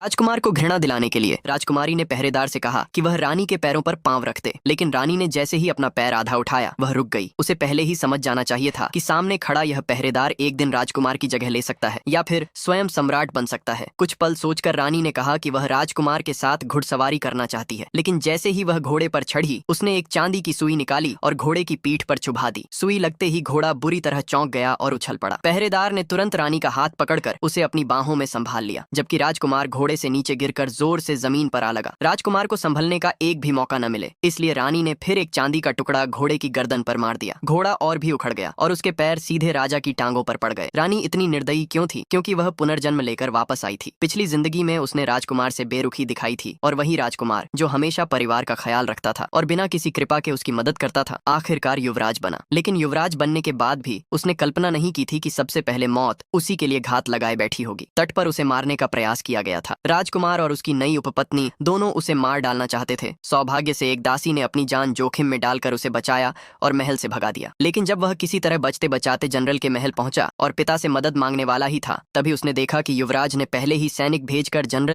राजकुमार को घृणा दिलाने के लिए राजकुमारी ने पहरेदार से कहा कि वह रानी के पैरों पर पांव रख दे, लेकिन रानी ने जैसे ही अपना पैर आधा उठाया वह रुक गई। उसे पहले ही समझ जाना चाहिए था कि सामने खड़ा यह पहरेदार एक दिन राजकुमार की जगह ले सकता है या फिर स्वयं सम्राट बन सकता है। कुछ पल सोचकर रानी ने कहा कि वह राजकुमार के साथ घुड़सवारी करना चाहती है, लेकिन जैसे ही वह घोड़े पर चढ़ी उसने एक चांदी की सुई निकाली और घोड़े की पीठ पर चुभा दी। सुई लगते ही घोड़ा बुरी तरह चौंक गया और उछल पड़ा। पहरेदार ने तुरंत रानी का हाथ पकड़कर उसे अपनी बाहों में संभाल लिया, जबकि राजकुमार घोड़े से नीचे गिरकर जोर से जमीन पर आ लगा। राजकुमार को संभलने का एक भी मौका न मिले, इसलिए रानी ने फिर एक चांदी का टुकड़ा घोड़े की गर्दन पर मार दिया। घोड़ा और भी उखड़ गया और उसके पैर सीधे राजा की टांगों पर पड़ गए। रानी इतनी निर्दयी क्यों थी? क्योंकि वह पुनर्जन्म लेकर वापस आई थी। पिछली जिंदगी में उसने राजकुमार से बेरुखी दिखाई थी और वही राजकुमार जो हमेशा परिवार का ख्याल रखता था और बिना किसी कृपा के उसकी मदद करता था, आखिरकार युवराज बना। लेकिन युवराज बनने के बाद भी उसने कल्पना नहीं की थी कि सबसे पहले मौत उसी के लिए घात लगाए बैठी होगी। तट पर उसे मारने का प्रयास किया गया था। राजकुमार और उसकी नई उपपत्नी दोनों उसे मार डालना चाहते थे। सौभाग्य से एक दासी ने अपनी जान जोखिम में डालकर उसे बचाया और महल से भगा दिया। लेकिन जब वह किसी तरह बचते बचाते जनरल के महल पहुंचा और पिता से मदद मांगने वाला ही था, तभी उसने देखा कि युवराज ने पहले ही सैनिक भेजकर जनरल